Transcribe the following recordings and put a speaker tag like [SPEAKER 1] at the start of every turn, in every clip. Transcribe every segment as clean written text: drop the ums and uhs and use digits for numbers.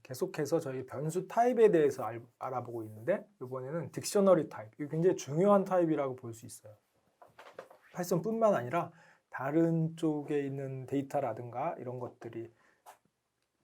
[SPEAKER 1] 계속해서 저희 변수 타입에 대해서 알아보고 있는데 이번에는 딕셔너리 타입. 이게 굉장히 중요한 타입이라고 볼 수 있어요. 파이썬뿐만 아니라 다른 쪽에 있는 데이터라든가 이런 것들이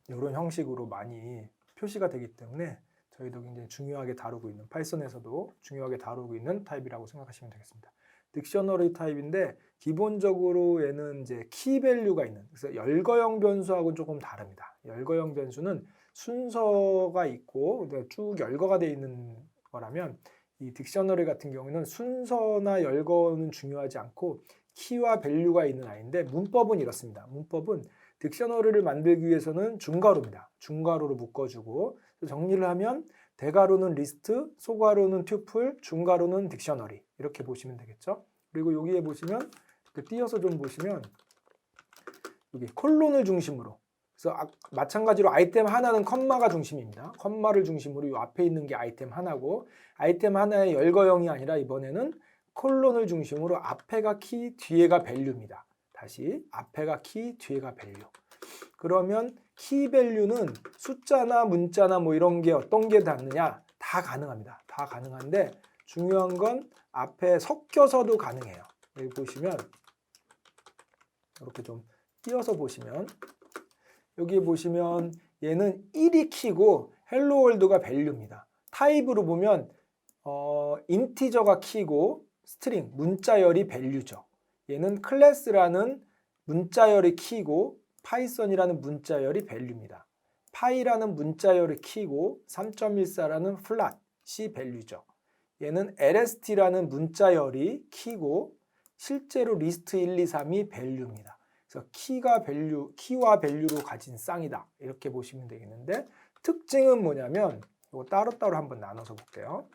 [SPEAKER 1] 이런 형식으로 많이 표시가 되기 때문에 저희도 굉장히 중요하게 다루고 있는, 파이썬에서도 중요하게 다루고 있는 타입이라고 생각하시면 되겠습니다. 딕셔너리 타입인데 기본적으로 얘는 이제 키 밸류가 있는, 그래서 열거형 변수하고는 조금 다릅니다. 열거형 변수는 순서가 있고 쭉 열거가 되어 있는 거라면 이 딕셔너리 같은 경우는 순서나 열거는 중요하지 않고 키와 밸류가 있는 아이인데 문법은 이렇습니다. 문법은 딕셔너리를 만들기 위해서는 중괄호입니다. 중괄호로 묶어주고 정리를 하면 대괄호는 리스트, 소괄호는 튜플, 중괄호는 딕셔너리 이렇게 보시면 되겠죠. 그리고 여기에 보시면 이렇게 띄어서 좀 보시면 여기 콜론을 중심으로, 그래서 마찬가지로 아이템 하나는 컴마가 중심입니다. 컴마를 중심으로 이 앞에 있는 게 아이템 하나고, 아이템 하나의 열거형이 아니라 이번에는 콜론을 중심으로 앞에가 키, 뒤에가 밸류입니다. 다시 앞에가 키, 뒤에가 밸류. 그러면 키 밸류는 숫자나 문자나 뭐 이런 게 어떤 게 닿느냐? 다 가능합니다. 다 가능한데 중요한 건 앞에 섞여서도 가능해요. 여기 보시면 이렇게 좀 띄어서 보시면 여기 보시면 얘는 1이 키고 헬로 월드가 밸류입니다. 타입으로 보면 인티저가 키고 스트링, 문자열이 밸류죠. 얘는 클래스라는 문자열이 키고 파이썬이라는 문자열이 밸류입니다. 파이라는 문자열이 키고 3.14라는 플랫이 밸류죠. 얘는 lst라는 문자열이 키고 실제로 리스트 1, 2, 3이 밸류입니다. 그래서 키와 밸류로 가진 쌍이다. 이렇게 보시면 되겠는데 특징은 뭐냐면 이거 따로따로 한번 나눠서 볼게요.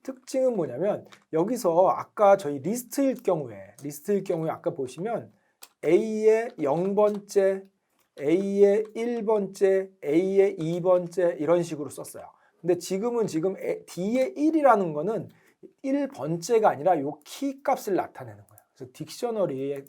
[SPEAKER 1] 특징은 뭐냐면 여기서 아까 저희 리스트일 경우에 아까 보시면 A의 0번째, A의 1번째, A의 2번째 이런 식으로 썼어요. 근데 지금 D의 1이라는 거는 1번째가 아니라 요 키 값을 나타내는 거예요. 그래서 딕셔너리의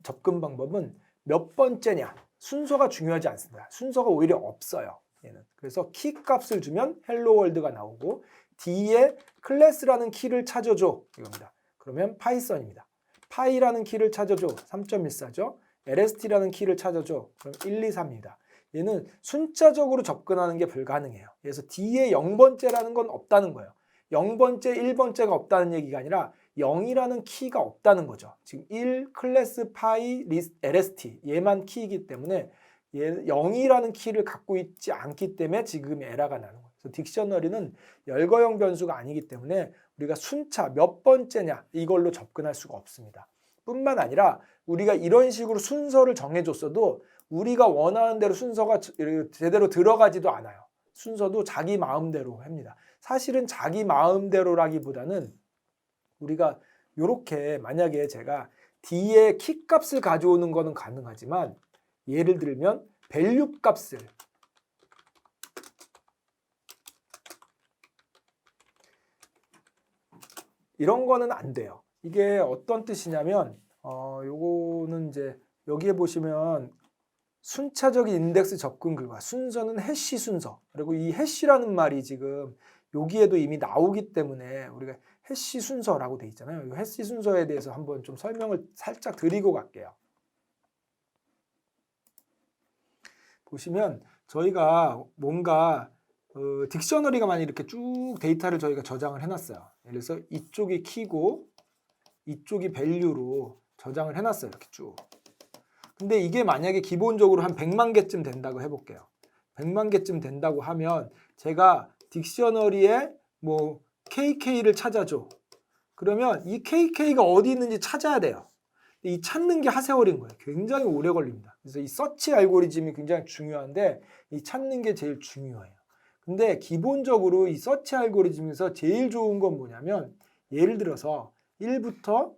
[SPEAKER 1] 접근 방법은 몇 번째냐, 순서가 중요하지 않습니다. 순서가 오히려 없어요. 얘는. 그래서 키 값을 주면 헬로 월드가 나오고 D에 클래스라는 키를 찾아줘 이겁니다. 그러면 파이썬입니다. 파이라는 키를 찾아줘 3.14죠. lst라는 키를 찾아줘 그럼 1, 2, 3입니다. 얘는 순차적으로 접근하는 게 불가능해요. 그래서 D에 0번째라는 건 없다는 거예요. 0번째, 1번째가 없다는 얘기가 아니라 0이라는 키가 없다는 거죠. 지금 1, 클래스, 파이, lst 얘만 키이기 때문에 얘 0이라는 키를 갖고 있지 않기 때문에 지금 에러가 나는 거예요. 그래서 딕셔너리는 열거형 변수가 아니기 때문에 우리가 순차 몇 번째냐 이걸로 접근할 수가 없습니다. 뿐만 아니라 우리가 이런 식으로 순서를 정해줬어도 우리가 원하는 대로 순서가 제대로 들어가지도 않아요. 순서도 자기 마음대로 합니다. 사실은 자기 마음대로라기보다는 우리가 이렇게 만약에 제가 D의 키 값을 가져오는 거는 가능하지만 예를 들면 밸류 값을 이런 거는 안 돼요. 이게 어떤 뜻이냐면 요거는 이제 여기에 보시면 순차적인 인덱스 접근 결과 순서는 해시 순서, 그리고 이 해시라는 말이 지금 여기에도 이미 나오기 때문에 우리가 해시 순서라고 돼 있잖아요. 이 해시 순서에 대해서 한번 좀 설명을 살짝 드리고 갈게요. 보시면 저희가 뭔가 딕셔너리가 만약 이렇게 쭉 데이터를 저희가 저장을 해놨어요. 예를 들어서 이쪽이 키고 이쪽이 밸류로 저장을 해놨어요. 이렇게 쭉. 근데 이게 만약에 기본적으로 한 100만 개쯤 된다고 해볼게요. 100만 개쯤 된다고 하면 제가 딕셔너리에 뭐 KK를 찾아줘. 그러면 이 KK가 어디 있는지 찾아야 돼요. 이 찾는 게 하세월인 거예요. 굉장히 오래 걸립니다. 그래서 이 서치 알고리즘이 굉장히 중요한데 이 찾는 게 제일 중요해요. 근데 기본적으로 이 서치 알고리즘에서 제일 좋은 건 뭐냐면 예를 들어서 1부터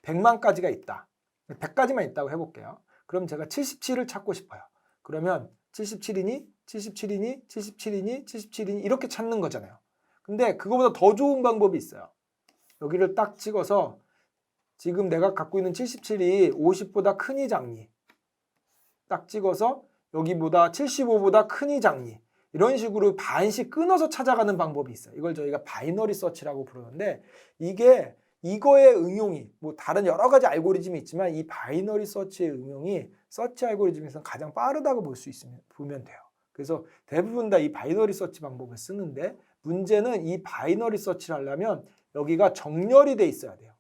[SPEAKER 1] 100만까지가 있다. 100까지만 있다고 해볼게요. 그럼 제가 77을 찾고 싶어요. 그러면 77이니? 77이니? 77이니? 77이니? 이렇게 찾는 거잖아요. 근데 그거보다 더 좋은 방법이 있어요. 여기를 딱 찍어서 지금 내가 갖고 있는 77이 50보다 크니 작니? 딱 찍어서 여기보다 75보다 크니 작니 이런 식으로 반씩 끊어서 찾아가는 방법이 있어요. 이걸 저희가 바이너리 서치라고 부르는데 이거의 응용이 뭐 다른 여러 가지 알고리즘이 있지만 이 바이너리 서치의 응용이 서치 알고리즘에서는 가장 빠르다고 보면 돼요. 그래서 대부분 다 이 바이너리 서치 방법을 쓰는데 문제는 이 바이너리 서치를 하려면 여기가 정렬이 돼 있어야 돼요.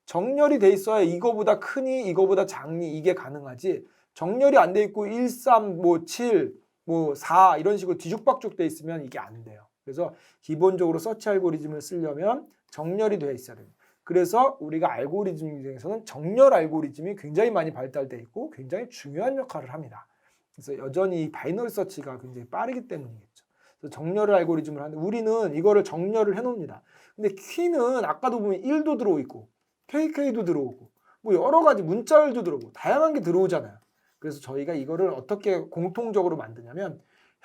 [SPEAKER 1] 정렬이 돼 있어야 이거보다 크니 이거보다 작니 이게 가능하지 정렬이 안 돼 있고 1, 3, 뭐 7, 뭐 4 이런 식으로 뒤죽박죽 돼 있으면 이게 안 돼요. 그래서 기본적으로 서치 알고리즘을 쓰려면 정렬이 되어 있어야 됩니다. 그래서 우리가 알고리즘 중에서는 정렬 알고리즘이 굉장히 많이 발달되어 있고 굉장히 중요한 역할을 합니다. 그래서 여전히 바이너리 서치가 굉장히 빠르기 때문이겠죠. 그래서 정렬 알고리즘을 하는데 우리는 이거를 정렬을 해놓습니다. 근데 키는 아까도 보면 1도 들어오고 KK도 들어오고 뭐 여러 가지 문자열도 들어오고 다양한 게 들어오잖아요. 그래서 저희가 이거를 어떻게 공통적으로 만드냐면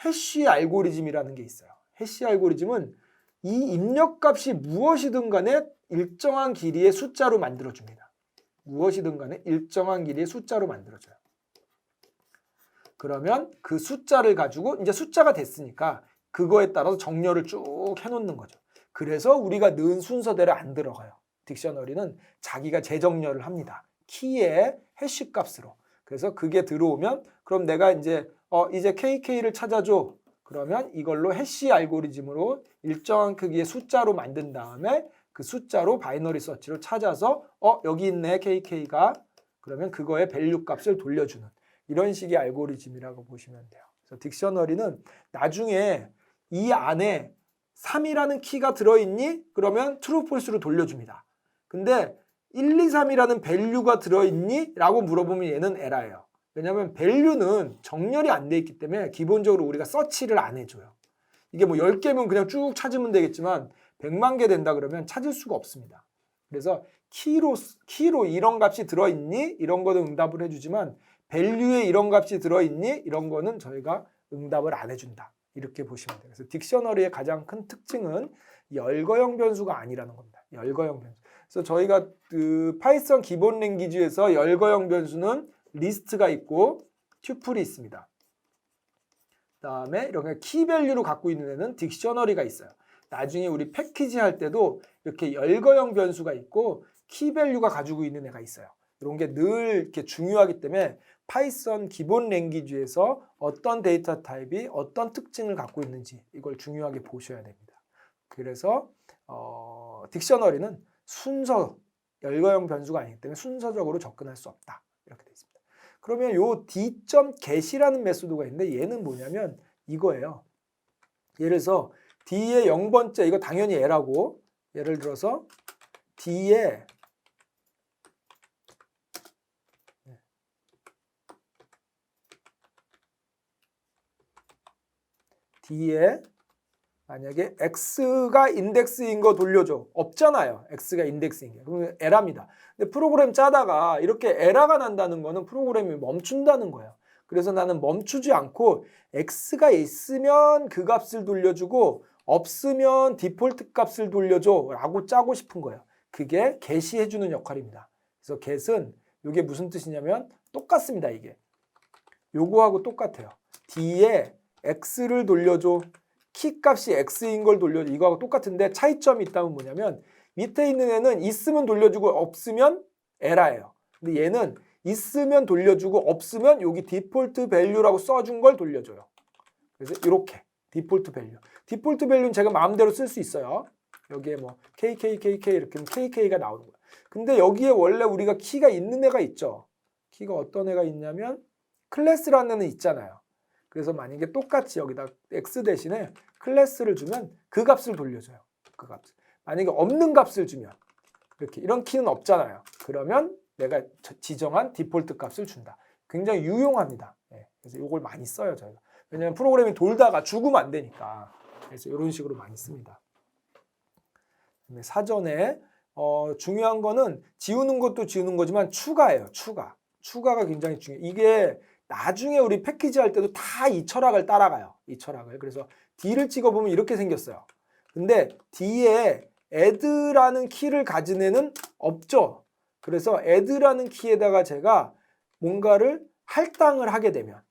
[SPEAKER 1] 해시 알고리즘이라는 게 있어요. 해시 알고리즘은 이 입력값이 무엇이든 간에 일정한 길이의 숫자로 만들어줍니다. 무엇이든 간에 일정한 길이의 숫자로 만들어줘요. 그러면 그 숫자를 가지고 이제 숫자가 됐으니까 그거에 따라서 정렬을 쭉 해놓는 거죠. 그래서 우리가 넣은 순서대로 안 들어가요. 딕셔너리는 자기가 재정렬을 합니다. 키의 해시 값으로. 그래서 그게 들어오면 그럼 내가 이제 KK를 찾아줘. 그러면 이걸로 해시 알고리즘으로 일정한 크기의 숫자로 만든 다음에 그 숫자로 바이너리 서치로 찾아서 여기 있네 KK가. 그러면 그거의 밸류 값을 돌려주는 이런 식의 알고리즘이라고 보시면 돼요. 그래서 딕셔너리는 나중에 이 안에 3이라는 키가 들어있니? 그러면 true, false로 돌려줍니다. 근데 1, 2, 3이라는 밸류가 들어있니? 라고 물어보면 얘는 에러예요. 왜냐하면 밸류는 정렬이 안 돼 있기 때문에 기본적으로 우리가 서치를 안 해줘요. 이게 뭐 10개면 그냥 쭉 찾으면 되겠지만 100만 개 된다 그러면 찾을 수가 없습니다. 그래서 키로 이런 값이 들어있니? 이런 거는 응답을 해주지만 밸류에 이런 값이 들어있니? 이런 거는 저희가 응답을 안 해준다. 이렇게 보시면 돼요. 그래서 딕셔너리의 가장 큰 특징은 열거형 변수가 아니라는 겁니다. 열거형 변수. 그래서 저희가 그 파이썬 기본 랭귀지에서 열거형 변수는 리스트가 있고 튜플이 있습니다. 그다음에 이렇게 키밸류로 갖고 있는 애는 딕셔너리가 있어요. 나중에 우리 패키지 할 때도 이렇게 열거형 변수가 있고 키밸류가 가지고 있는 애가 있어요. 이런 게 늘 이렇게 중요하기 때문에 파이썬 기본 랭귀지에서 어떤 데이터 타입이 어떤 특징을 갖고 있는지 이걸 중요하게 보셔야 됩니다. 그래서 딕셔너리는 순서 열거형 변수가 아니기 때문에 순서적으로 접근할 수 없다. 이렇게 되어 있습니다. 그러면 요 d.get이라는 메소드가 있는데 얘는 뭐냐면 이거예요. 예를 들어서 d의 0번째 이거 당연히 L하고 예를 들어서 d의 만약에 x가 인덱스인 거 돌려줘. 없잖아요. x가 인덱스인 게. 그러면 에러입니다. 근데 프로그램 짜다가 이렇게 에러가 난다는 거는 프로그램이 멈춘다는 거예요. 그래서 나는 멈추지 않고 x가 있으면 그 값을 돌려주고 없으면 디폴트 값을 돌려줘 라고 짜고 싶은 거예요. 그게 get이 해주는 역할입니다. 그래서 get은 이게 무슨 뜻이냐면 똑같습니다. 이게. 요거하고 똑같아요. d에 x를 돌려줘. 키 값이 x인 걸 돌려줘. 이거하고 똑같은데 차이점이 있다면 뭐냐면 밑에 있는 애는 있으면 돌려주고 없으면 에러예요. 근데 얘는 있으면 돌려주고 없으면 여기 디폴트 밸류라고 써준 걸 돌려줘요. 그래서 이렇게 디폴트 밸류. 디폴트 밸류는 제가 마음대로 쓸 수 있어요. 여기에 뭐 KKKK 이렇게 하면 KK가 나오는 거예요. 근데 여기에 원래 우리가 키가 있는 애가 있죠. 키가 어떤 애가 있냐면 클래스라는 애는 있잖아요. 그래서 만약에 똑같이 여기다 x 대신에 클래스를 주면 그 값을 돌려줘요. 그 값을. 만약에 없는 값을 주면 이렇게 이런 키는 없잖아요. 그러면 내가 지정한 디폴트 값을 준다. 굉장히 유용합니다. 그래서 이걸 많이 써요 저희가. 왜냐하면 프로그램이 돌다가 죽으면 안 되니까. 그래서 이런 식으로 많이 씁니다. 사전에 중요한 거는 지우는 것도 지우는 거지만 추가예요. 추가가 굉장히 중요해요. 이게 나중에 우리 패키지 할 때도 다 이 철학을 따라가요. 이 철학을. 그래서 D를 찍어보면 이렇게 생겼어요. 근데 D에 add라는 키를 가진 애는 없죠. 그래서 add라는 키에다가 제가 뭔가를 할당을 하게 되면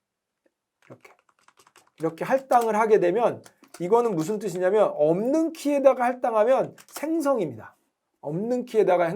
[SPEAKER 1] 이렇게 할당을 하게 되면 이거는 무슨 뜻이냐면 없는 키에다가 할당하면 생성입니다. 없는 키에다가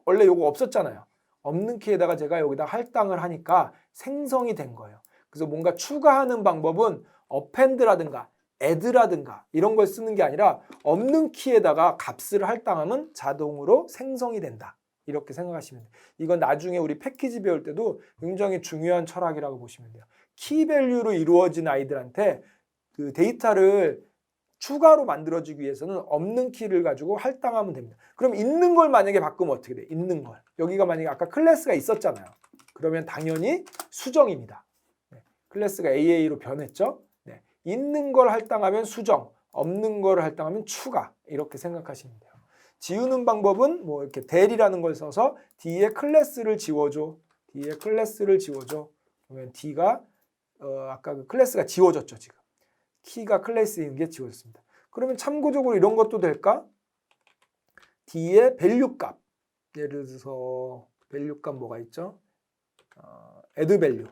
[SPEAKER 1] 원래 요거 없었잖아요. 없는 키에다가 제가 여기다 할당을 하니까 생성이 된 거예요. 그래서 뭔가 추가하는 방법은 append라든가 add라든가 이런 걸 쓰는 게 아니라 없는 키에다가 값을 할당하면 자동으로 생성이 된다. 이렇게 생각하시면 돼요. 이건 나중에 우리 패키지 배울 때도 굉장히 중요한 철학이라고 보시면 돼요. 키밸류로 이루어진 아이들한테 그 데이터를 추가로 만들어주기 위해서는 없는 키를 가지고 할당하면 됩니다. 그럼 있는 걸 만약에 바꾸면 어떻게 돼? 있는 걸. 여기가 만약에 아까 클래스가 있었잖아요. 그러면 당연히 수정입니다. 네. 클래스가 AA로 변했죠. 네. 있는 걸 할당하면 수정, 없는 걸 할당하면 추가. 이렇게 생각하시면 돼요. 지우는 방법은 뭐 이렇게 del이라는 걸 써서 D의 클래스를 지워줘. D의 클래스를 지워줘. 그러면 D가 아까 그 클래스가 지워졌죠, 지금. 키가 클래스인 게 지워졌습니다. 그러면 참고적으로 이런 것도 될까? D의 밸류 값. 예를 들어서 밸류 값 뭐가 있죠? add value.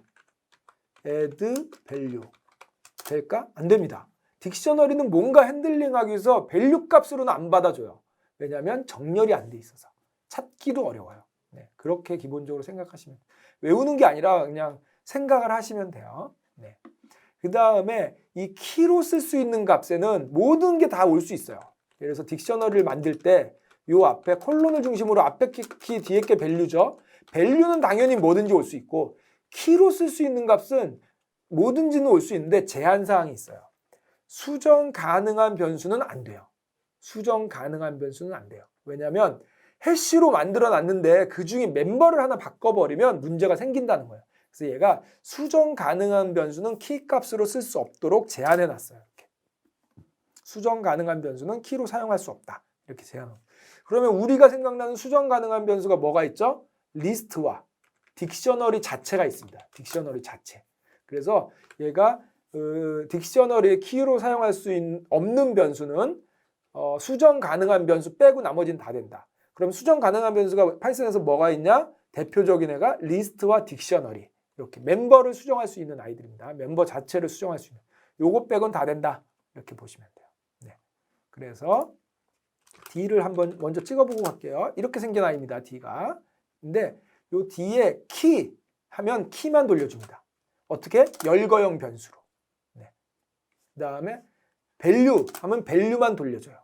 [SPEAKER 1] add value. 될까? 안 됩니다. 딕셔너리는 뭔가 핸들링하기 위해서 밸류 값으로는 안 받아줘요. 왜냐하면 정렬이 안 돼 있어서. 찾기도 어려워요. 네, 그렇게 기본적으로 생각하시면 외우는 게 아니라 그냥 생각을 하시면 돼요. 네. 그 다음에 이 키로 쓸 수 있는 값에는 모든 게 다 올 수 있어요. 예를 들어서 딕셔너리를 만들 때 요 앞에 콜론을 중심으로 앞에 키 뒤에 게 밸류죠. 밸류는 당연히 뭐든지 올 수 있고 키로 쓸 수 있는 값은 뭐든지는 올 수 있는데 제한사항이 있어요. 수정 가능한 변수는 안 돼요. 수정 가능한 변수는 안 돼요. 왜냐하면 해시로 만들어 놨는데 그 중에 멤버를 하나 바꿔버리면 문제가 생긴다는 거예요. 그래서 얘가 수정 가능한 변수는 키 값으로 쓸 수 없도록 제한해 놨어요. 이렇게. 수정 가능한 변수는 키로 사용할 수 없다. 이렇게 제한합니다. 그러면 우리가 생각나는 수정 가능한 변수가 뭐가 있죠? 리스트와 딕셔너리 자체가 있습니다. 딕셔너리 자체. 그래서 얘가 딕셔너리의 키로 사용할 수 없는 변수는 수정 가능한 변수 빼고 나머지는 다 된다. 그럼 수정 가능한 변수가 파이썬에서 뭐가 있냐? 대표적인 애가 리스트와 딕셔너리. 이렇게 멤버를 수정할 수 있는 아이들입니다. 멤버 자체를 수정할 수 있는. 요거 빼곤 다 된다. 이렇게 보시면 돼요. 네. 그래서 D를 한번 먼저 찍어보고 갈게요. 이렇게 생긴 아이입니다. D가. 근데 요 D에 키 하면 키만 돌려줍니다. 어떻게? 열거형 변수로. 네. 그 다음에 밸류 하면 밸류만 돌려줘요.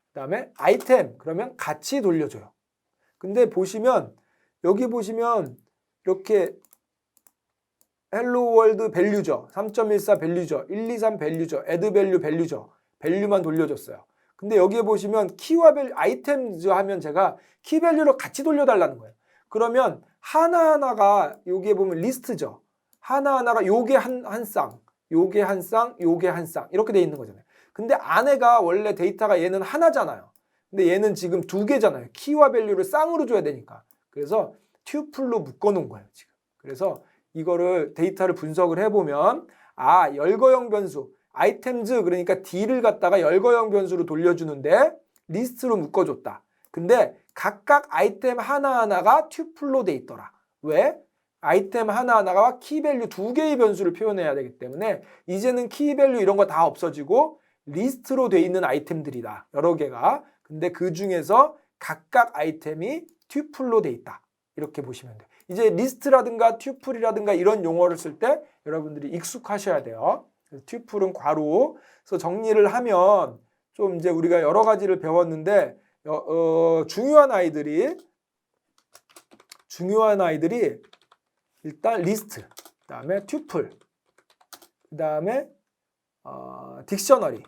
[SPEAKER 1] 그 다음에 아이템 그러면 같이 돌려줘요. 근데 보시면 여기 보시면 이렇게 헬로 월드 밸류죠. 3.14 밸류죠. 123 밸류죠. 애드 밸류 밸류죠. 밸류만 돌려줬어요. 근데 여기에 보시면 키와 밸류 아이템즈 하면 제가 키 밸류로 같이 돌려달라는 거예요. 그러면 하나하나가 여기에 보면 리스트죠. 하나하나가 요게 한 쌍, 요게 한 쌍, 요게 한 쌍 이렇게 돼 있는 거잖아요. 근데 안에가 원래 데이터가 얘는 하나잖아요. 근데 얘는 지금 두 개잖아요. 키와 밸류를 쌍으로 줘야 되니까. 그래서 튜플로 묶어 놓은 거예요, 지금. 그래서 이거를 데이터를 분석을 해보면 열거형 변수 아이템즈 그러니까 D를 갖다가 열거형 변수로 돌려주는데 리스트로 묶어줬다. 근데 각각 아이템 하나하나가 튜플로 돼 있더라. 왜? 아이템 하나하나가 키밸류 두 개의 변수를 표현해야 되기 때문에 이제는 키밸류 이런 거 다 없어지고 리스트로 돼 있는 아이템들이다. 여러 개가. 근데 그 중에서 각각 아이템이 튜플로 돼 있다. 이렇게 보시면 돼요. 이제 리스트라든가 튜플이라든가 이런 용어를 쓸 때 여러분들이 익숙하셔야 돼요. 튜플은 괄호. 그래서 정리를 하면 좀 이제 우리가 여러 가지를 배웠는데 중요한 아이들이 일단 리스트, 그다음에 튜플, 그다음에 딕셔너리,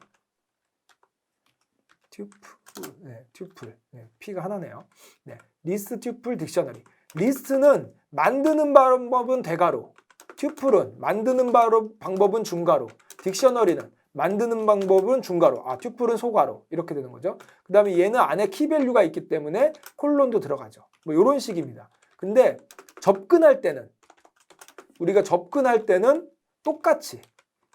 [SPEAKER 1] 튜플, P가 하나네요. 네, 리스트, 튜플, 딕셔너리. 리스트는 만드는 방법은 대괄호, 튜플은 만드는 방법은 중괄호, 딕셔너리는 만드는 방법은 중괄호, 튜플은 소괄호 이렇게 되는 거죠. 그 다음에 얘는 안에 키밸류가 있기 때문에 콜론도 들어가죠. 뭐 이런 식입니다. 근데 우리가 접근할 때는 똑같이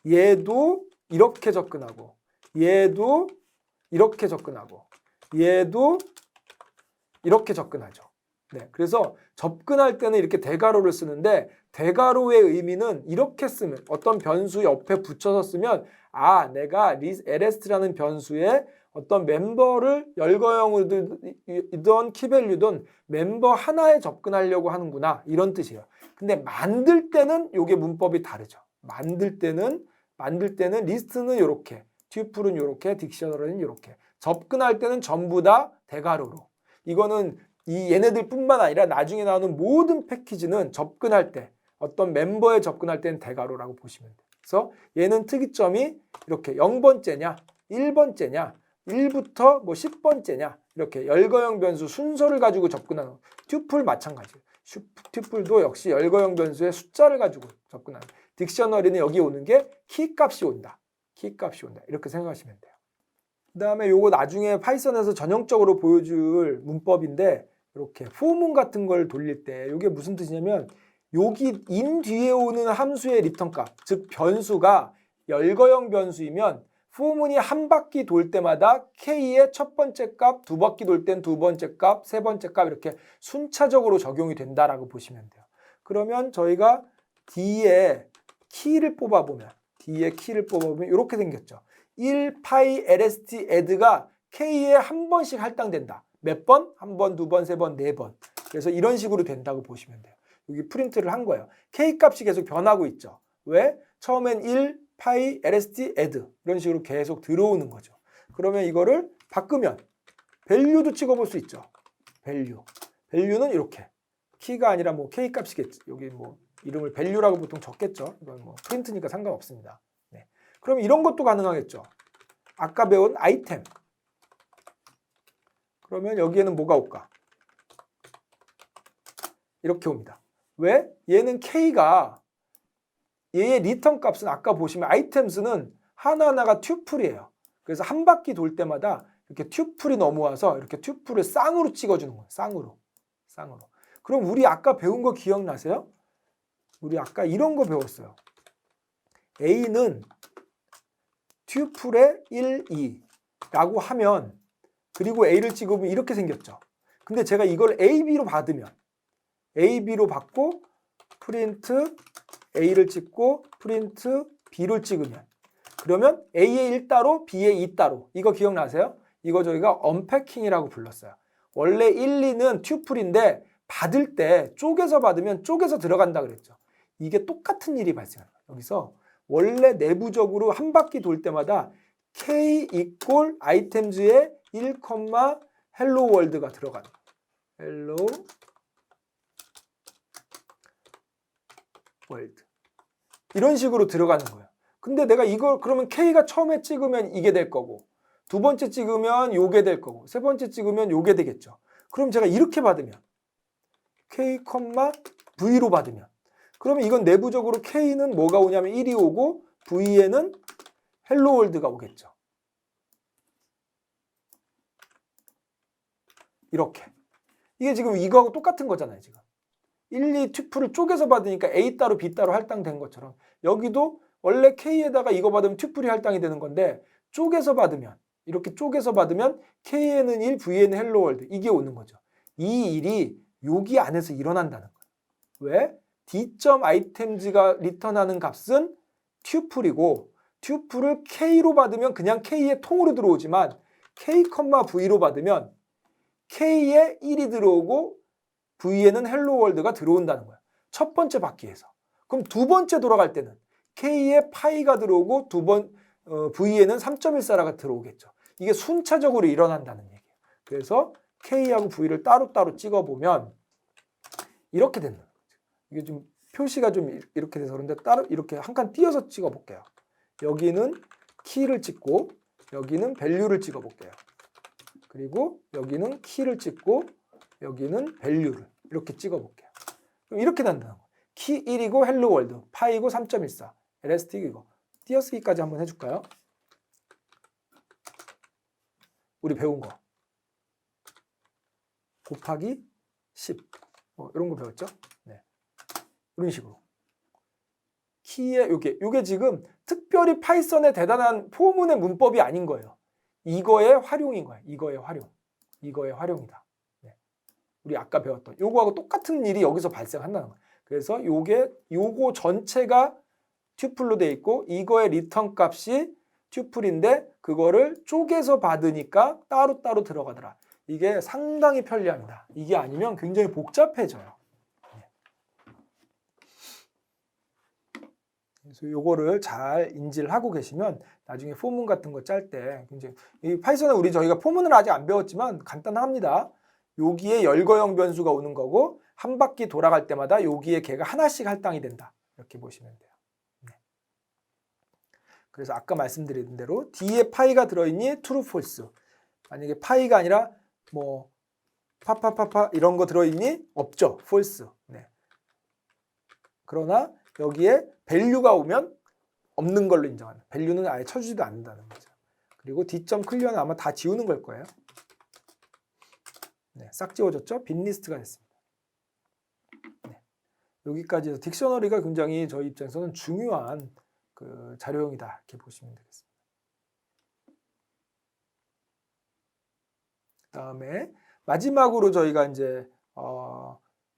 [SPEAKER 1] 얘도 이렇게 접근하고 얘도 이렇게 접근하고 얘도 이렇게 접근하죠. 네, 그래서 접근할 때는 이렇게 대괄호를 쓰는데 대괄호의 의미는 이렇게 쓰면 어떤 변수 옆에 붙여서 쓰면 아 내가 lst라는 변수에 어떤 멤버를 열거형이든 키밸류든 멤버 하나에 접근하려고 하는구나 이런 뜻이에요. 근데 만들 때는 이게 문법이 다르죠. 만들 때는 리스트는 이렇게, 튜플은 이렇게, 딕셔너리는 이렇게. 접근할 때는 전부 다 대괄호로. 이거는 이 얘네들뿐만 아니라 나중에 나오는 모든 패키지는 접근할 때 어떤 멤버에 접근할 때는 대괄호라고 보시면 돼요. 그래서 얘는 특이점이 이렇게 0번째냐 1번째냐 1부터 뭐 10번째냐 이렇게 열거형 변수 순서를 가지고 접근하는 튜플 마찬가지예요. 튜플도 역시 열거형 변수의 숫자를 가지고 접근하는 딕셔너리는 여기 오는 게 키값이 온다. 키값이 온다. 이렇게 생각하시면 돼요. 그 다음에 요거 나중에 파이썬에서 전형적으로 보여줄 문법인데 이렇게 포문 같은 걸 돌릴 때 이게 무슨 뜻이냐면 여기 인 뒤에 오는 함수의 리턴 값, 즉 변수가 열거형 변수이면 포문이 한 바퀴 돌 때마다 k의 첫 번째 값, 두 바퀴 돌 땐 두 번째 값, 세 번째 값 이렇게 순차적으로 적용이 된다라고 보시면 돼요. 그러면 저희가 D의 키를 뽑아보면 이렇게 생겼죠. 1 파이 lst add가 k에 한 번씩 할당된다. 몇 번? 한 번, 두 번, 세 번, 네 번. 그래서 이런 식으로 된다고 보시면 돼요. 여기 프린트를 한 거예요. k 값이 계속 변하고 있죠. 왜? 처음엔 1 파이 lst add 이런 식으로 계속 들어오는 거죠. 그러면 이거를 바꾸면 value도 찍어볼 수 있죠. value는 이렇게 키가 아니라 뭐 k 값이겠지. 여기 뭐 이름을 value라고 보통 적겠죠. 이건 뭐 프린트니까 상관없습니다. 네. 그럼 이런 것도 가능하겠죠. 아까 배운 아이템. 그러면 여기에는 뭐가 올까? 이렇게 옵니다. 왜? 얘는 k가 얘의 리턴 값은 아까 보시면 아이템스는 하나하나가 튜플이에요. 그래서 한 바퀴 돌 때마다 이렇게 튜플이 넘어와서 이렇게 튜플을 쌍으로 찍어주는 거예요. 쌍으로. 그럼 우리 아까 배운 거 기억나세요? 우리 아까 이런 거 배웠어요. A는 튜플의 1, 2라고 하면 그리고 A를 찍으면 이렇게 생겼죠. 근데 제가 이걸 AB로 받으면 AB로 받고 프린트 A를 찍고 프린트 B를 찍으면 그러면 A의 1 따로 B의 2 따로 이거 기억나세요? 이거 저희가 언패킹이라고 불렀어요. 원래 1, 2는 튜플인데 받을 때 쪼개서 받으면 쪼개서 들어간다 그랬죠. 이게 똑같은 일이 발생해요. 여기서 원래 내부적으로 한 바퀴 돌 때마다 K 이퀄 아이템즈의 1, 헬로 월드가 들어가는 거예요. 헬로 월드. 이런 식으로 들어가는 거예요. 근데 내가 이걸 그러면 K가 처음에 찍으면 이게 될 거고 두 번째 찍으면 요게 될 거고 세 번째 찍으면 요게 되겠죠. 그럼 제가 이렇게 받으면 K, V로 받으면 그러면 이건 내부적으로 K는 뭐가 오냐면 1이 오고 V에는 헬로 월드가 오겠죠. 이렇게. 이게 지금 이거하고 똑같은 거잖아요. 지금 1, 2 튜플을 쪼개서 받으니까 A 따로 B 따로 할당된 것처럼 여기도 원래 K에다가 이거 받으면 튜플이 할당이 되는 건데 쪼개서 받으면 이렇게 쪼개서 받으면 K에는 1, V에는 헬로 월드 이게 오는 거죠. 이 일이 여기 안에서 일어난다는 거예요. 왜? D.items가 리턴하는 값은 튜플이고 튜플을 K로 받으면 그냥 K의 통으로 들어오지만 K, V로 받으면 K에 1이 들어오고 V에는 헬로 월드가 들어온다는 거야. 첫 번째 바퀴에서. 그럼 두 번째 돌아갈 때는 K에 파이가 들어오고 V에는 3.14가 들어오겠죠. 이게 순차적으로 일어난다는 얘기예요. 그래서 K하고 V를 따로따로 찍어보면 이렇게 된다는 거죠. 이게 좀 표시가 좀 이렇게 돼서 그런데 따로 이렇게 한 칸 띄어서 찍어볼게요. 여기는 키를 찍고 여기는 밸류를 찍어볼게요. 그리고 여기는 키를 찍고 여기는 밸류를 이렇게 찍어볼게요. 그럼 이렇게 된다는 거예요. 키 1이고 헬로 월드, 파이고 3.14, 엘스틱 이거. 띄어쓰기까지 한번 해줄까요? 우리 배운 거. 곱하기 10. 이런 거 배웠죠? 네. 이런 식으로. 키에 요게 지금 특별히 파이썬의 대단한 포문의 문법이 아닌 거예요. 이거의 활용인 거예요. 이거의 활용이다. 네. 우리 아까 배웠던 요거하고 똑같은 일이 여기서 발생한다는 거예요. 그래서 요거 전체가 튜플로 돼 있고 이거의 리턴 값이 튜플인데 그거를 쪼개서 받으니까 따로따로 들어가더라. 이게 상당히 편리합니다. 이게 아니면 굉장히 복잡해져요. 그래서 요거를 잘 인지를 하고 계시면 나중에 포문 같은 거 짤 때 굉장히 이 파이썬에 저희가 포문을 아직 안 배웠지만 간단합니다. 여기에 열거형 변수가 오는 거고 한 바퀴 돌아갈 때마다 여기에 걔가 하나씩 할당이 된다. 이렇게 보시면 돼요. 네. 그래서 아까 말씀드린 대로 D에 파이가 들어있니? true, false. 만약에 파이가 아니라 뭐 파파파파 이런 거 들어있니? 없죠. false. 네. 그러나 여기에 value가 오면 없는 걸로 인정하는. value는 아예 쳐주지도 않는다는 거죠. 그리고 D.clear는 아마 다 지우는 걸 거예요. 네, 싹 지워졌죠? 빈 리스트가 됐습니다. 네. 여기까지 해서 딕셔너리가 굉장히 저희 입장에서는 중요한 그 자료형이다. 이렇게 보시면 되겠습니다. 그다음에 마지막으로 저희가 이제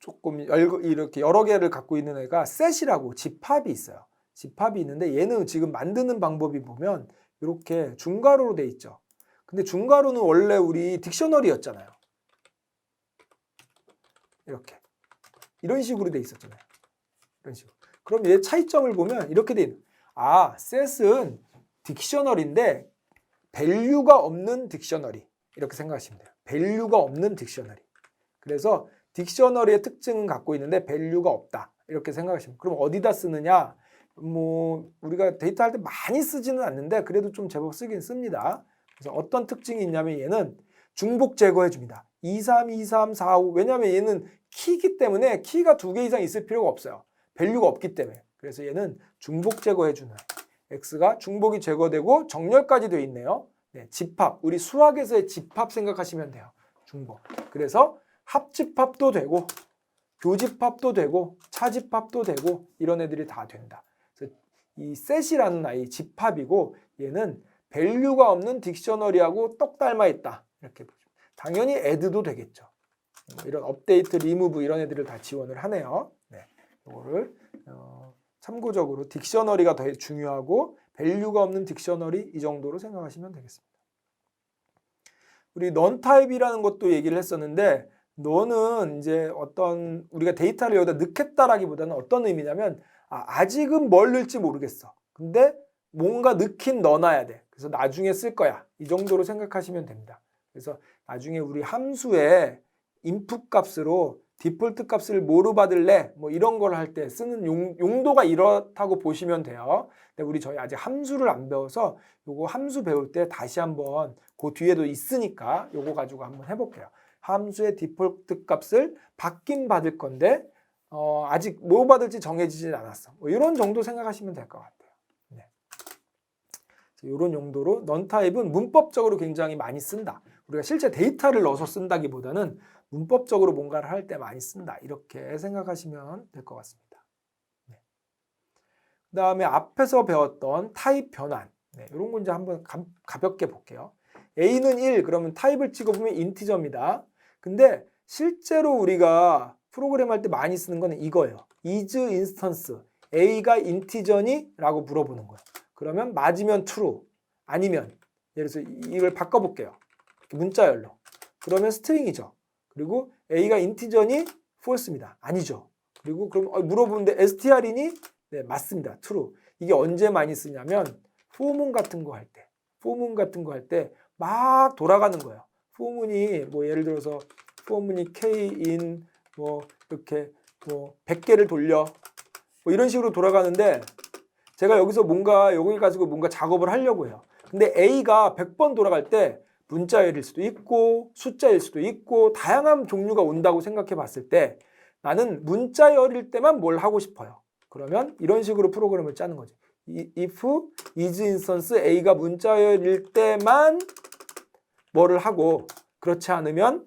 [SPEAKER 1] 조금 이렇게 여러 개를 갖고 있는 애가 셋이라고 집합이 있어요. 집합이 있는데 얘는 지금 만드는 방법이 보면 이렇게 중괄호로 돼 있죠. 근데 중괄호는 원래 우리 딕셔너리였잖아요. 이렇게 이런 식으로 돼 있었잖아요. 이런 식으로. 그럼 얘 차이점을 보면 이렇게 돼 있는. 셋은 딕셔너리인데 밸류가 없는 딕셔너리. 이렇게 생각하시면 돼요. 밸류가 없는 딕셔너리. 그래서 딕셔너리의 특징은 갖고 있는데 밸류가 없다. 이렇게 생각하시면. 그럼 어디다 쓰느냐? 뭐 우리가 데이터할 때 많이 쓰지는 않는데 그래도 좀 제법 쓰긴 씁니다. 그래서 어떤 특징이 있냐면 얘는 중복 제거해 줍니다. 2, 3, 2, 3, 4, 5. 왜냐하면 얘는 키이기 때문에 키가 2개 이상 있을 필요가 없어요. 밸류가 없기 때문에. 그래서 얘는 중복 제거해 주는. X가 중복이 제거되고 정렬까지 되어 있네요. 네, 집합. 우리 수학에서의 집합 생각하시면 돼요. 중복. 그래서 합집합도 되고 교집합도 되고 차집합도 되고 이런 애들이 다 된다. 그래서 이 셋이라는 아이 집합이고 얘는 밸류가 없는 딕셔너리하고 똑 닮아 있다. 이렇게 보죠. 당연히 add도 되겠죠. 이런 업데이트, 리무브 이런 애들을 다 지원을 하네요. 네, 이거를 참고적으로 딕셔너리가 더 중요하고 밸류가 없는 딕셔너리 이 정도로 생각하시면 되겠습니다. 우리 넌 타입이라는 것도 얘기를 했었는데 너는 이제 어떤 우리가 데이터를 여기다 넣겠다라기보다는 어떤 의미냐면 아직은 뭘 넣을지 모르겠어. 근데 뭔가 넣긴 넣어놔야 돼. 그래서 나중에 쓸 거야. 이 정도로 생각하시면 됩니다. 그래서 나중에 우리 함수에 인풋 값으로 디폴트 값을 뭐로 받을래? 뭐 이런 걸 할 때 쓰는 용도가 이렇다고 보시면 돼요. 근데 저희 아직 함수를 안 배워서 요거 함수 배울 때 다시 한번 그 뒤에도 있으니까 요거 가지고 한번 해볼게요. 함수의 디폴트 값을 받긴 받을 건데 아직 뭐 받을지 정해지진 않았어. 뭐 이런 정도 생각하시면 될 것 같아요. 네. 이런 용도로 넌 타입은 문법적으로 굉장히 많이 쓴다. 우리가 실제 데이터를 넣어서 쓴다기보다는 문법적으로 뭔가를 할 때 많이 쓴다. 이렇게 생각하시면 될 것 같습니다. 네. 그 다음에 앞에서 배웠던 타입 변환. 네, 이런 거 이제 한번 가볍게 볼게요. A는 1, 그러면 타입을 찍어보면 인티저입니다. 근데 실제로 우리가 프로그램 할 때 많이 쓰는 거는 이거예요. is instance, A가 인티저니? 라고 물어보는 거예요. 그러면 맞으면 true, 아니면 예를 들어서 이걸 바꿔볼게요. 문자열로. 그러면 스트링이죠. 그리고 A가 인티저니? false입니다. 아니죠. 그리고 그럼 물어보는데 str이니? 네, 맞습니다. true. 이게 언제 많이 쓰냐면 포문 같은 거 할 때. 포문 같은 거 할 때 막 돌아가는 거예요. 포문이 뭐 예를 들어서 포문이 k-in 뭐 이렇게 뭐 100개를 돌려 뭐 이런 식으로 돌아가는데 제가 여기서 여기 가지고 뭔가 작업을 하려고 해요. 근데 A가 100번 돌아갈 때 문자열일 수도 있고 숫자일 수도 있고 다양한 종류가 온다고 생각해 봤을 때 나는 문자열일 때만 뭘 하고 싶어요. 그러면 이런 식으로 프로그램을 짜는 거죠. if is instance A가 문자열일 때만 뭐를 하고 그렇지 않으면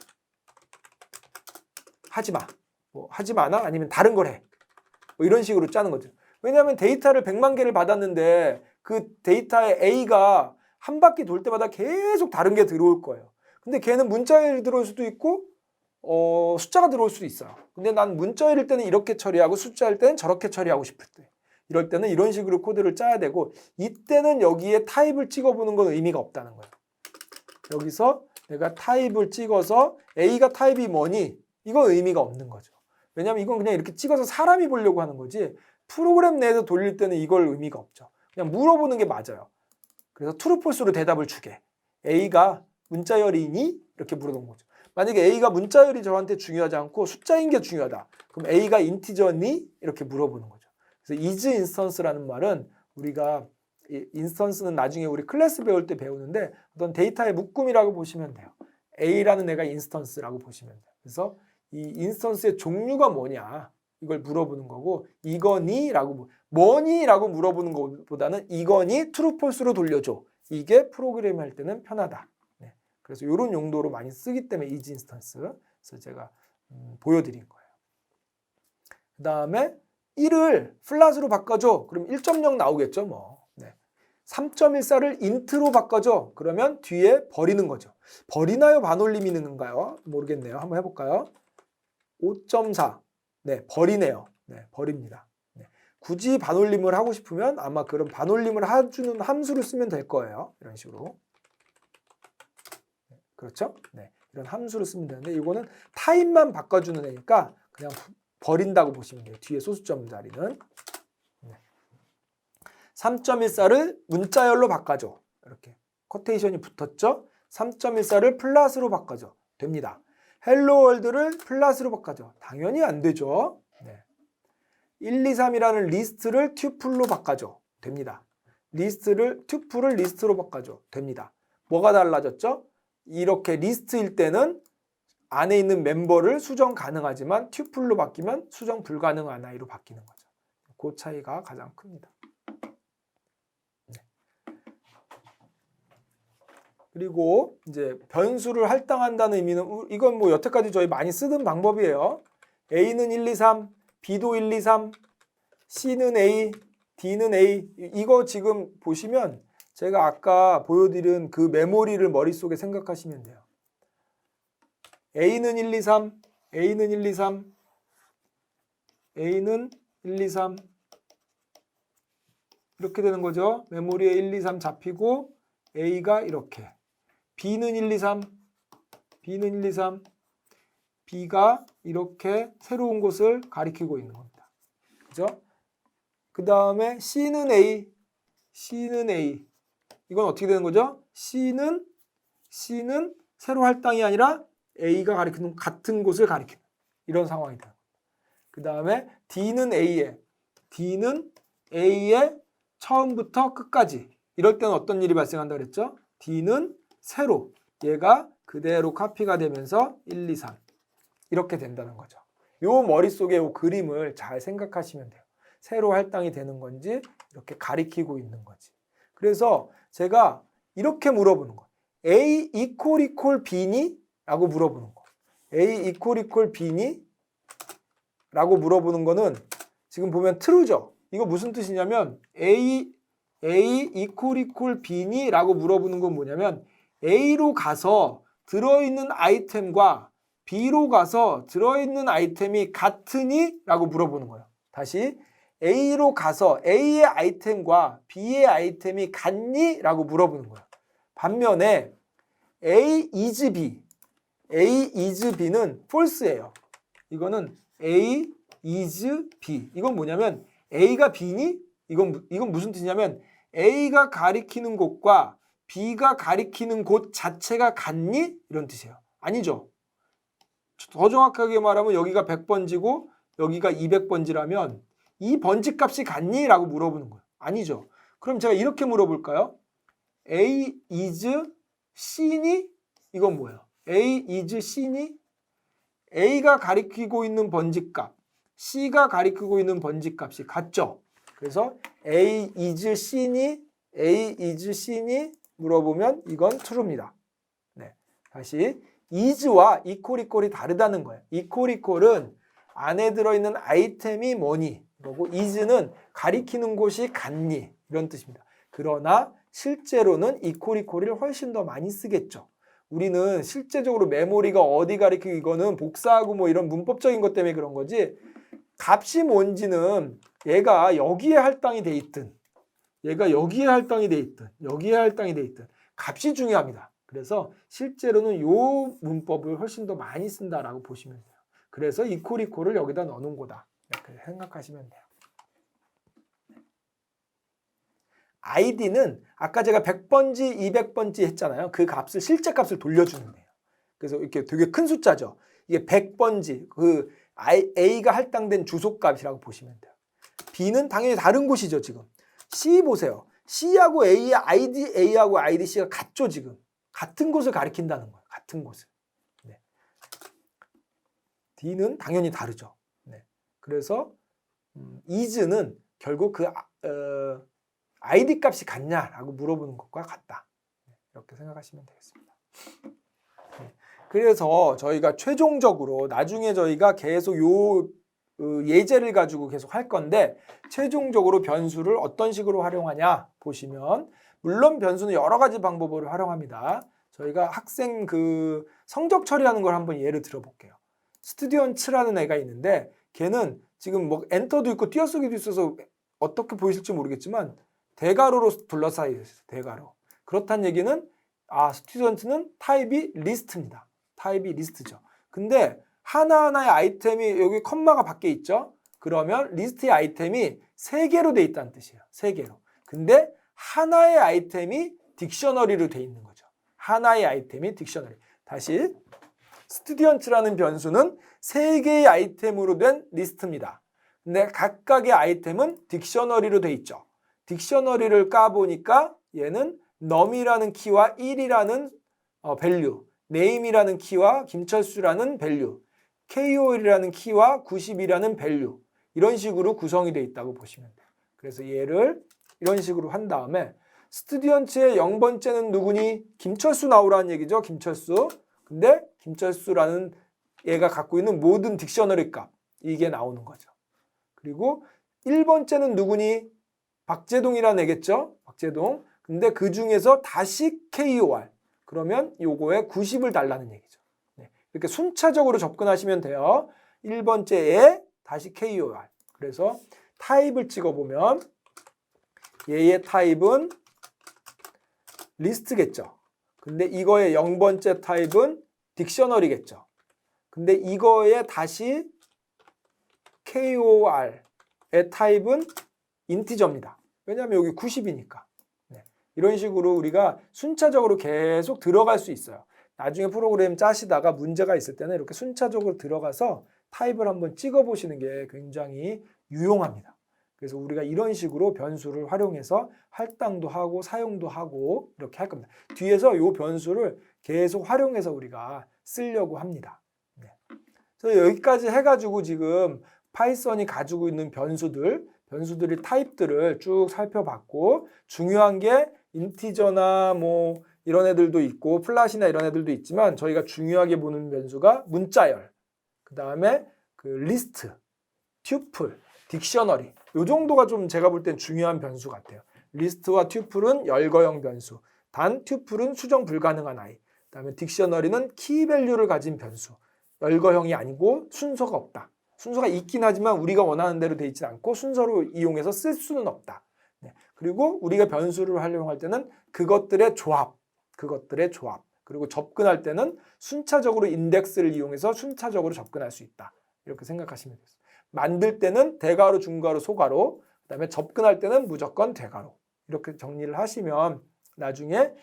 [SPEAKER 1] 하지 마. 뭐 하지 마나 아니면 다른 걸 해. 뭐 이런 식으로 짜는 거죠. 왜냐하면 데이터를 100만 개를 받았는데 그 데이터에 A가 한 바퀴 돌 때마다 계속 다른 게 들어올 거예요. 근데 걔는 문자열이 들어올 수도 있고 숫자가 들어올 수도 있어요. 근데 난 문자일 때는 이렇게 처리하고 숫자일 때는 저렇게 처리하고 싶을 때 이럴 때는 이런 식으로 코드를 짜야 되고 이때는 여기에 타입을 찍어보는 건 의미가 없다는 거예요. 여기서 내가 타입을 찍어서 A가 타입이 뭐니? 이건 의미가 없는 거죠. 왜냐하면 이건 그냥 이렇게 찍어서 사람이 보려고 하는 거지 프로그램 내에서 돌릴 때는 이걸 의미가 없죠. 그냥 물어보는 게 맞아요. 그래서 트루 폴스로 대답을 주게. A가 문자열이니? 이렇게 물어본 거죠. 만약에 A가 문자열이 저한테 중요하지 않고 숫자인 게 중요하다. 그럼 A가 인티저니? 이렇게 물어보는 거죠. 그래서 is instance라는 말은 우리가 인스턴스는 나중에 우리 클래스 배울 때 배우는데 어떤 데이터의 묶음이라고 보시면 돼요. A라는 애가 인스턴스라고 보시면 돼요. 그래서 이 인스턴스의 종류가 뭐냐 이걸 물어보는 거고 이거니? 라고 뭐니? 라고 물어보는 것보다는 이거니? 트루 폴스로 돌려줘. 이게 프로그램 할 때는 편하다. 네. 그래서 이런 용도로 많이 쓰기 때문에 is 인스턴스. 그래서 제가 보여드린 거예요. 그 다음에 1을 플랫으로 바꿔줘. 그럼 1.0 나오겠죠 뭐. 3.14를 인트로 바꿔줘. 그러면 뒤에 버리는 거죠. 버리나요? 반올림이는가요? 모르겠네요. 한번 해볼까요? 5.4. 네, 버리네요. 네, 버립니다. 네. 굳이 반올림을 하고 싶으면 아마 그런 반올림을 해주는 함수를 쓰면 될 거예요. 이런 식으로. 네, 그렇죠? 네, 이런 함수를 쓰면 되는데 이거는 타입만 바꿔주는 애니까 그냥 버린다고 보시면 돼요. 뒤에 소수점 자리는. 3.14를 문자열로 바꿔줘. 이렇게 코테이션이 붙었죠? 3.14를 플랫으로 바꿔줘. 됩니다. 헬로 월드를 플랫으로 바꿔줘. 당연히 안 되죠. 네. 1, 2, 3이라는 리스트를 튜플로 바꿔줘. 됩니다. 튜플을 리스트로 바꿔줘. 됩니다. 뭐가 달라졌죠? 이렇게 리스트일 때는 안에 있는 멤버를 수정 가능하지만 튜플로 바뀌면 수정 불가능한 아이로 바뀌는 거죠. 그 차이가 가장 큽니다. 그리고 이제 변수를 할당한다는 의미는 이건 뭐 여태까지 저희 많이 쓰던 방법이에요. A는 1, 2, 3, B도 1, 2, 3, C는 A, D는 A. 이거 지금 보시면 제가 아까 보여드린 그 메모리를 머릿속에 생각하시면 돼요. A는 1, 2, 3, A는 1, 2, 3, A는 1, 2, 3 이렇게 되는 거죠. 메모리에 1, 2, 3 잡히고 A가 이렇게 B는 1, 2, 3, B는 1, 2, 3, B가 이렇게 새로운 곳을 가리키고 있는 겁니다. 그죠? 그 다음에 C는 A, C는 A. 이건 어떻게 되는 거죠? C는 세로 할당이 아니라 A가 가리키는 같은 곳을 가리키는 이런 상황이다. 그 다음에 D는 A의 처음부터 끝까지. 이럴 때는 어떤 일이 발생한다 그랬죠? D는 세로 얘가 그대로 카피가 되면서 1, 2, 3 이렇게 된다는 거죠. 요 머릿속에 요 그림을 잘 생각하시면 돼요. 세로 할당이 되는 건지 이렇게 가리키고 있는 거지. 그래서 제가 이렇게 물어보는 거. A equal B니? 라고 물어보는 거. A equal B니? 라고 물어보는 거는 지금 보면 true죠. 이거 무슨 뜻이냐면 A equal B니? 라고 물어보는 건 뭐냐면 A로 가서 들어있는 아이템과 B로 가서 들어있는 아이템이 같으니? 라고 물어보는 거예요. 다시 A로 가서 A의 아이템과 B의 아이템이 같니? 라고 물어보는 거예요. 반면에 A is B는 false예요. 이거는 A is B. 이건 뭐냐면 A가 B니? 이건 무슨 뜻이냐면 A가 가리키는 곳과 B가 가리키는 곳 자체가 같니? 이런 뜻이에요. 아니죠. 더 정확하게 말하면 여기가 100번지고 여기가 200번지라면 이 번지 값이 같니? 라고 물어보는 거예요. 아니죠. 그럼 제가 이렇게 물어볼까요? A is C니? 이건 뭐예요? A is C니? A가 가리키고 있는 번지 값, C가 가리키고 있는 번지 값이 같죠. 그래서 A is C니? A is C니? 물어보면 이건 true입니다. 네, 다시 is와 equal이 다르다는 거예요. equal은 안에 들어있는 아이템이 뭐니? 그리고 is는 가리키는 곳이 같니? 이런 뜻입니다. 그러나 실제로는 equal을 훨씬 더 많이 쓰겠죠. 우리는 실제적으로 메모리가 어디 가리키고 이거는 복사하고 뭐 이런 문법적인 것 때문에 그런 거지 값이 뭔지는 얘가 여기에 할당이 돼 있든 얘가 여기에 할당이 돼 있든 여기에 할당이 돼 있든 값이 중요합니다. 그래서 실제로는 요 문법을 훨씬 더 많이 쓴다라고 보시면 돼요. 그래서 이퀄을 여기다 넣는 거다. 이렇게 생각하시면 돼요. id는 아까 제가 100번지 200번지 했잖아요. 그 값을 실제 값을 돌려주는 거예요. 그래서 이렇게 되게 큰 숫자죠. 이게 100번지 그 A가 할당된 주소값이라고 보시면 돼요. B는 당연히 다른 곳이죠. 지금 C 보세요. C하고 A의 ID A하고 ID C가 같죠. 지금 같은 곳을 가리킨다는 거예요. 같은 곳을. 네. D는 당연히 다르죠. 네. 그래서 is는 결국 그 ID 값이 같냐라고 물어보는 것과 같다. 이렇게 생각하시면 되겠습니다. 네. 그래서 저희가 최종적으로 나중에 저희가 계속 요 예제를 가지고 계속 할 건데 최종적으로 변수를 어떤 식으로 활용하냐 보시면 물론 변수는 여러 가지 방법으로 활용합니다. 저희가 학생 그 성적 처리하는 걸 한번 예를 들어 볼게요. 스튜디언츠라는 애가 있는데 걔는 지금 뭐 엔터도 있고 띄어쓰기도 있어서 어떻게 보이실지 모르겠지만 대괄호로 둘러싸여 있어요. 대괄호. 그렇다는 얘기는 스튜던트는 타입이 리스트입니다. 타입이 리스트죠. 근데 하나하나의 아이템이 여기 컴마가 밖에 있죠. 그러면 리스트의 아이템이 3개로 돼 있다는 뜻이에요. 3개로. 근데 하나의 아이템이 딕셔너리로 돼 있는 거죠. 하나의 아이템이 딕셔너리. 다시 스튜디언트라는 변수는 3개의 아이템으로 된 리스트입니다. 근데 각각의 아이템은 딕셔너리로 돼 있죠. 딕셔너리를 까보니까 얘는 num이라는 키와 1이라는 밸류, name이라는 키와 김철수라는 밸류, KOL이라는 키와 90이라는 밸류 이런 식으로 구성이 되어 있다고 보시면 돼요. 그래서 얘를 이런 식으로 한 다음에 스튜디언츠의 0번째는 누구니? 김철수 나오라는 얘기죠. 김철수. 근데 김철수라는 얘가 갖고 있는 모든 딕셔너리 값 이게 나오는 거죠. 그리고 1번째는 누구니? 박재동이라는 애겠죠. 박재동. 근데 그 중에서 다시 KOR. 그러면 요거에 90을 달라는 얘기죠. 네. 이렇게 순차적으로 접근하시면 돼요. 1번째에 다시 KOR. 그래서 타입을 찍어보면 얘의 타입은 리스트겠죠. 근데 이거의 0번째 타입은 딕셔너리겠죠. 근데 이거에 다시 KOR의 타입은 인티저입니다. 왜냐하면 여기 90이니까. 네. 이런 식으로 우리가 순차적으로 계속 들어갈 수 있어요. 나중에 프로그램 짜시다가 문제가 있을 때는 이렇게 순차적으로 들어가서 타입을 한번 찍어보시는 게 굉장히 유용합니다. 그래서 우리가 이런 식으로 변수를 활용해서 할당도 하고 사용도 하고 이렇게 할 겁니다. 뒤에서 이 변수를 계속 활용해서 우리가 쓰려고 합니다. 네. 그래서 여기까지 해가지고 지금 파이썬이 가지고 있는 변수들의 타입들을 쭉 살펴봤고 중요한 게 인티저나 뭐 이런 애들도 있고 플랫이나 이런 애들도 있지만 저희가 중요하게 보는 변수가 문자열, 그 다음에 그 리스트, 튜플, 딕셔너리 이 정도가 좀 제가 볼 땐 중요한 변수 같아요. 리스트와 튜플은 열거형 변수, 단 튜플은 수정 불가능한 아이, 그 다음에 딕셔너리는 키밸류를 가진 변수, 열거형이 아니고 순서가 없다. 순서가 있긴 하지만 우리가 원하는 대로 돼 있지 않고 순서로 이용해서 쓸 수는 없다. 네. 그리고 우리가 변수를 활용할 때는 그것들의 조합, 그리고 접근할 때는 순차적으로 인덱스를 이용해서 순차적으로 접근할 수 있다. 이렇게 생각하시면 되겠습니다. 만들 때는 대괄호, 중괄호, 소괄호, 그다음에 접근할 때는 무조건 대괄호. 이렇게 정리를 하시면 나중에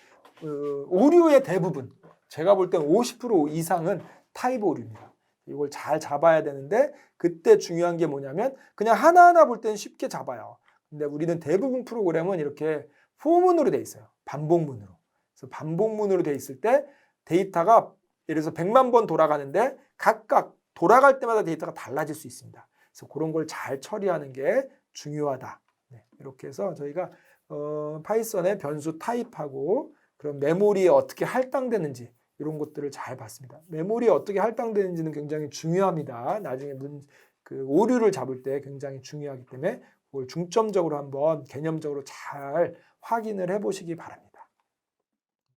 [SPEAKER 1] 오류의 대부분, 제가 볼 때는 50% 이상은 타입 오류입니다. 이걸 잘 잡아야 되는데 그때 중요한 게 뭐냐면 그냥 하나하나 볼 때는 쉽게 잡아요. 근데 우리는 대부분 프로그램은 이렇게 포문으로 돼 있어요. 반복문으로. 그래서 반복문으로 돼 있을 때 데이터가 예를 들어서 100만 번 돌아가는데 각각 돌아갈 때마다 데이터가 달라질 수 있습니다. 그래서 그런 걸 잘 처리하는 게 중요하다. 네, 이렇게 해서 저희가 파이썬의 변수 타입하고 그럼 메모리에 어떻게 할당되는지 이런 것들을 잘 봤습니다. 메모리에 어떻게 할당되는지는 굉장히 중요합니다. 나중에 그 오류를 잡을 때 굉장히 중요하기 때문에 그걸 중점적으로 한번 개념적으로 잘 확인을 해보시기 바랍니다.